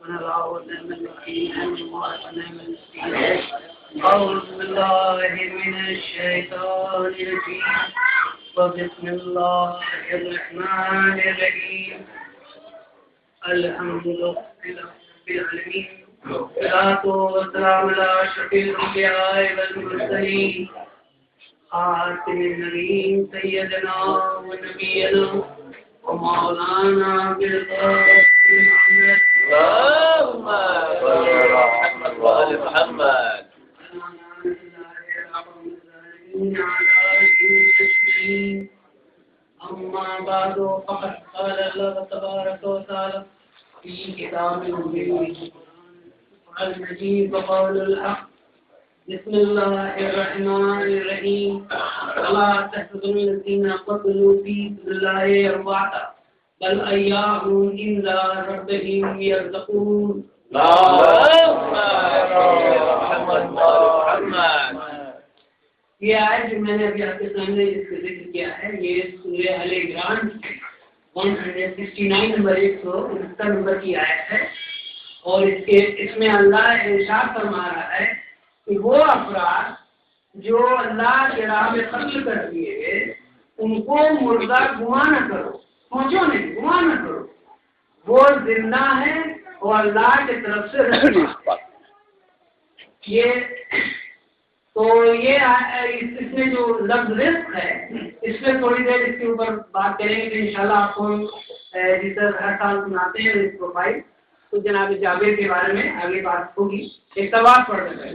ونعوذ من المسكين ونعم المسكين. أعوذ بالله من الشيطان الرجيم. وبسم الله الرحمن الرحيم. الحمد لله رب العالمين. والصلاة والسلام على أشرف الأنبياء والمرسلين خاتم النبيين سيدنا ونبينا ومولانا بالقاسم محمد اللهم صل على محمد وآل محمد. أما بعد فقد قال الله تبارك وتعالى في كتابه المجيد وقول الحق. بسم الله الرحمن الرحيم. ولا تحسبن الذين قتلوا في سبيل الله أمواتا بل أحياء عند ربهم يرزقون. اللهم صل على محمد وآل محمد. یہ آیت جو میں نے ابھی آپ کے سامنے اس کا ذکر کیا ہے یہ سورہ آل عمران 169 نمبر 169 نمبر کی آیت ہے، اور اس میں اللہ ارشاد فرما رہا ہے کہ وہ افراد جو اللہ کے راہ میں قتل کر دیے گئے ان کو مردہ گمان نہ کرو، سوچو نہیں، گمان نہ کرو، وہ زندہ ہیں اور اللہ کی طرف سے رزق۔ یہ تو یہ اس میں جو لفظ رزق ہے اس میں تھوڑی دیر اس کے اوپر بات کریں گے کہ انشاءاللہ آپ کو جس طرح ہر سال سناتے ہیں رزق پروفائل، تو جناب جابر کے بارے میں آگے بات ہوگی۔ ایک سوال پڑھ رہے ہیں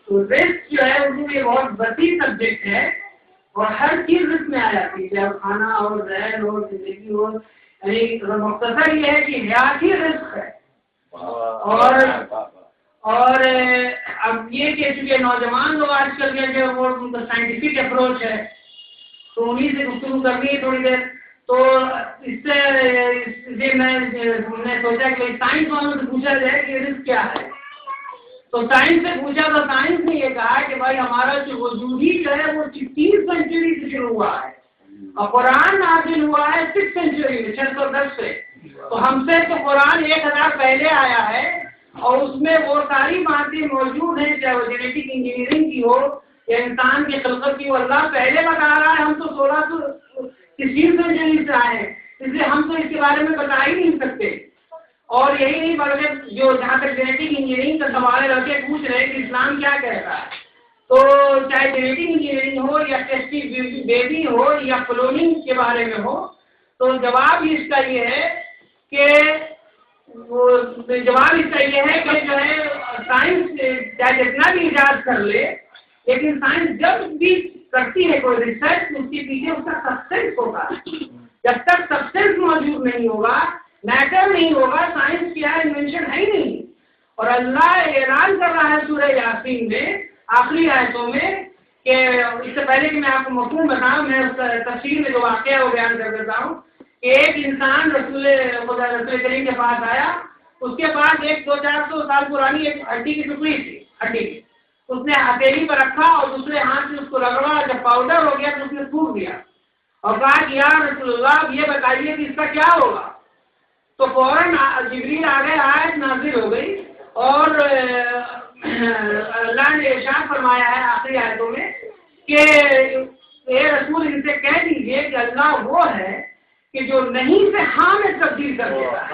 تو رزق جو ہے اردو میں بہت وسیع سبجیکٹ ہے اور ہر چیز رزق میں آ جاتی ہے، چاہے کھانا ہو، رہن ہو، زندگی ہو، یعنی مختصر یہ ہے کہ حیات ہی رزق ہے۔ اور اب یہ کہ چونکہ نوجوان لوگ آج کل کے جو وہ سائنٹیفک اپروچ ہے تو انہیں سے گفتگو کرنی ہے تھوڑی دیر، تو اس سے میں نے سوچا کہ سائنس والوں سے پوچھا جائے کہ رزق کیا ہے، تو سائنس سے پوچھا تو سائنس نے یہ کہا کہ بھائی ہمارا جو وجود ہی جو ہے وہ 3 سینچری سے شروع ہوا ہے اور قرآن نازل ہوا ہے 6 سینچری میں 610 سے، تو ہم سے تو قرآن 1000 پہلے آیا ہے اور اس میں وہ ساری باتیں موجود ہیں، چاہے وہ جینیٹک انجینئرنگ کی ہو یا انسان کی خلقت کی، وہ اللہ پہلے بتا رہا ہے، ہم تو 1630 سینچری سے آئے ہیں، اس لیے ہم تو اس کے بارے میں بتا ہی نہیں سکتے۔ اور یہی نہیں بلکہ جو جہاں تک جینیٹک انجینئرنگ کا سوال رکھے پوچھ رہے کہ اسلام کیا کہتا ہے، تو چاہے جینیٹک انجینئرنگ ہو یا ٹیسٹی بیبی ہو یا کلوننگ کے بارے میں ہو، تو جواب اس کا یہ ہے کہ جو ہے سائنس چاہے جتنا بھی ایجاد کر لے، لیکن سائنس جب بھی کرتی ہے کوئی ریسرچ اس کے پیچھے اس کا سبسٹینس ہوگا، جب تک سبسٹینس موجود نہیں ہوگا، میٹر نہیں ہوگا، سائنس کیا انوینشن ہے ہی نہیں۔ اور اللہ اعلان کر رہا ہے سورہ یاسین میں آخری آیتوں میں کہ اس سے پہلے کہ میں آپ کو مفہوم بتاؤں، میں اس تفسیر میں جو واقعہ ہے وہ بیان کر دیتا ہوں کہ ایک انسان رسول کریم کے پاس آیا، اس کے پاس ایک 200-400 سال پرانی ایک ہڈی کی ٹکڑی تھی، ہڈی کی اس نے ہتھیلی پر رکھا اور دوسرے ہاتھ سے اس کو رگڑا، جب پاؤڈر ہو گیا تو اس نے پھونک دیا اور کہا کہ یا رسول اللہ یہ بتائیے کہ اس کا کیا ہوگا، تو فوراً جبریل آ گئے، آیت نازل ہو گئی اور اللہ نے ارشاد فرمایا ہے آخری آیتوں میں کہ اے رسول ان سے کہہ دیجئے کہ اللہ وہ ہے کہ جو نہیں سے ہاں میں تبدیل کر دیتا ہے،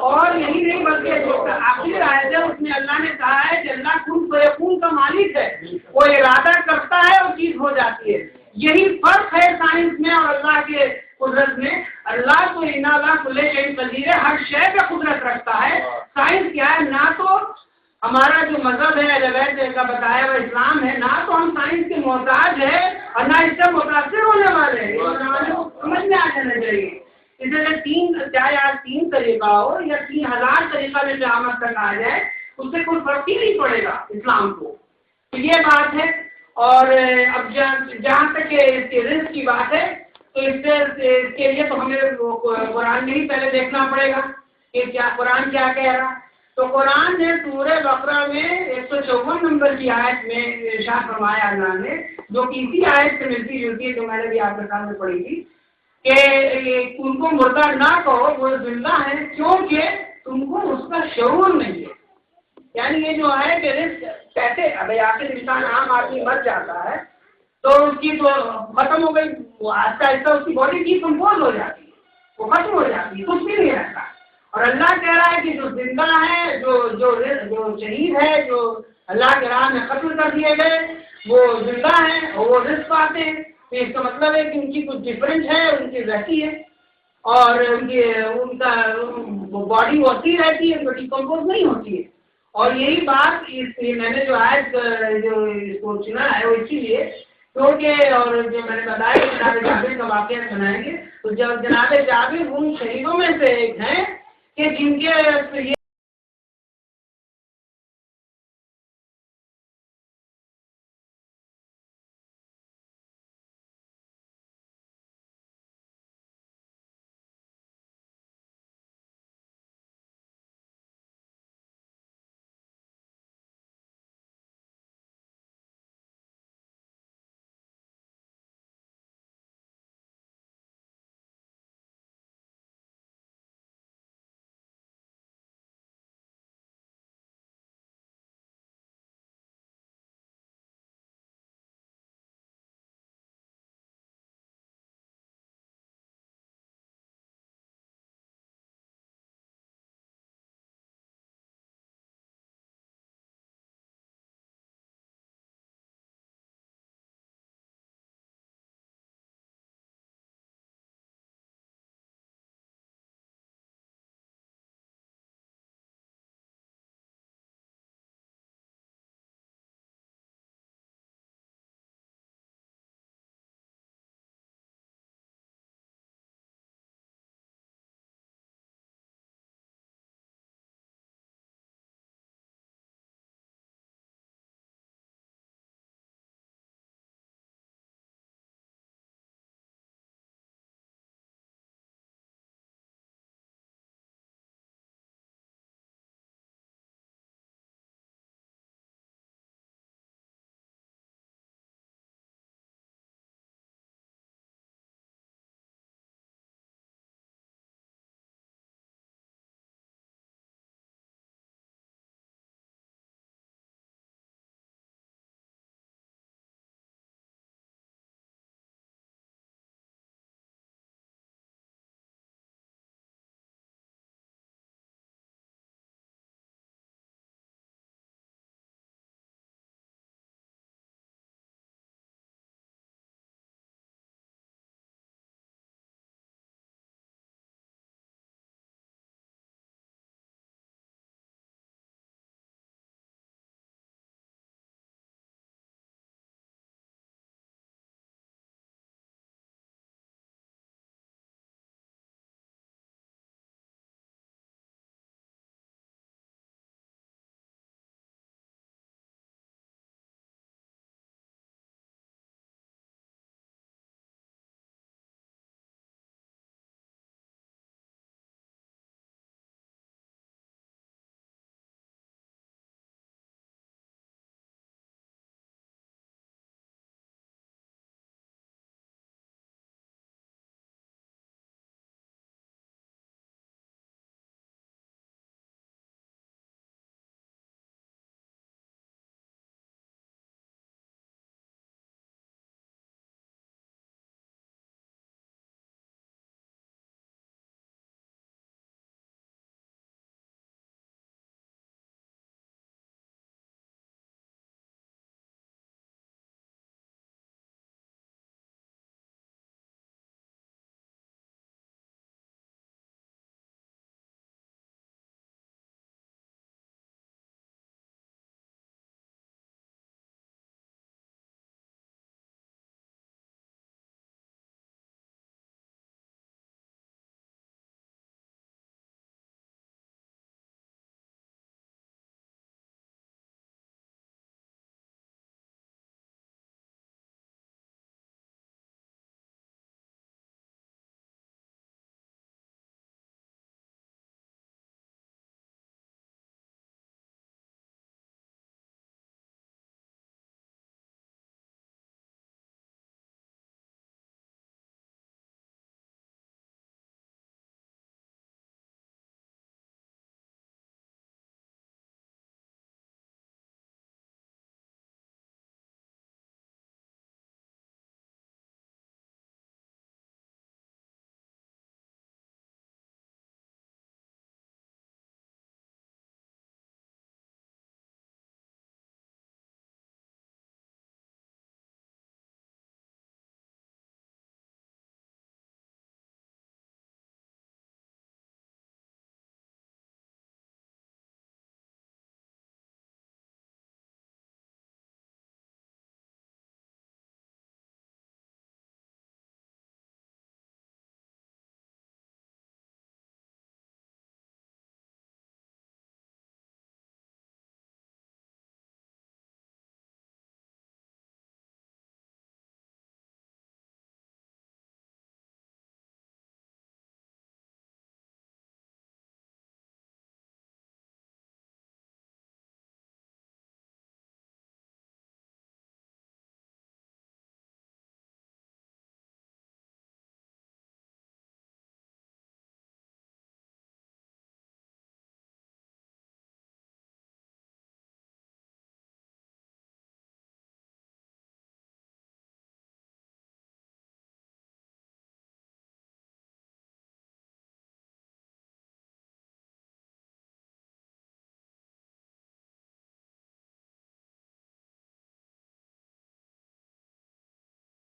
اور یہی نہیں بلکہ جو آخری آیت ہے اس میں اللہ نے کہا ہے کہ اللہ کن فیکون کا مالک ہے، وہ ارادہ کرتا ہے اور چیز ہو جاتی ہے۔ یہی فرق ہے سائنس میں اور اللہ کے قدرت میں۔ اللہ تو ان اللہ کل شیء قدیر ہے، ہر شے پہ قدرت رکھتا ہے۔ سائنس کیا ہے؟ نہ تو ہمارا جو مذہب ہے روایت کا بتایا ہوا اسلام ہے، نہ تو ہم سائنس کے محتاج ہے اور نہ اس سے متاثر ہونے والے ہیں، سمجھ میں آ جانا چاہیے۔ اس لیے چاہے آج 3 طریقہ ہو یا 3000 طریقہ میں قیامت تک آ جائے، اس سے کوئی فرق ہی نہیں پڑے گا اسلام کو، تو یہ بات ہے۔ اور اب جہاں تک اس کے رزق کی بات ہے تو اس کے لیے تو ہمیں قرآن میں ہی پہلے دیکھنا پڑے گا کہ کیا قرآن کیا کہہ رہا۔ تو قرآن نے سورہ بقرہ میں 154 نمبر کی آیت میں ارشاد فرمایا اللہ نے، جو کہ اسی آیت سے ملتی جلتی ہے جو میں نے بھی آپ کے سامنے پڑھی تھی، کہ ان کو مردہ نہ کہو، وہ زندہ ہیں، کیونکہ تم کو اس کا شعور نہیں ہے. یعنی یہ جو ہے کہ رزق کیسے، ابھی آخر انسان عام آدمی مر جاتا ہے تو اس کی تو ختم ہو گئی، وہ آہستہ آہستہ اس کی باڈی کی کمپوز ہو جاتی ہے، وہ ختم ہو جاتی ہے، کچھ بھی نہیں رہتا. اور اللہ کہہ رہا ہے کہ جو زندہ ہے، جو شہید ہے، جو اللہ کے راہ میں قتل کر دیے گئے، وہ زندہ ہیں اور وہ رزق پاتے ہیں. تو اس کا مطلب ہے کہ ان کی کچھ ڈفرینس ہے، ان کی رہتی ہے، اور ان کا باڈی ہوتی رہتی ہے، ان کو ڈیکمپوز نہیں ہوتی ہے. اور یہی بات میں نے جو آیت جو اس کو چنا ہے وہ اسی لیے کیونکہ، اور جو میں نے بتایا کہ جناب جابر کا واقعہ سنائیں گے، تو جب جناب جابر ان شہیدوں میں سے ایک ہیں کہ جن کے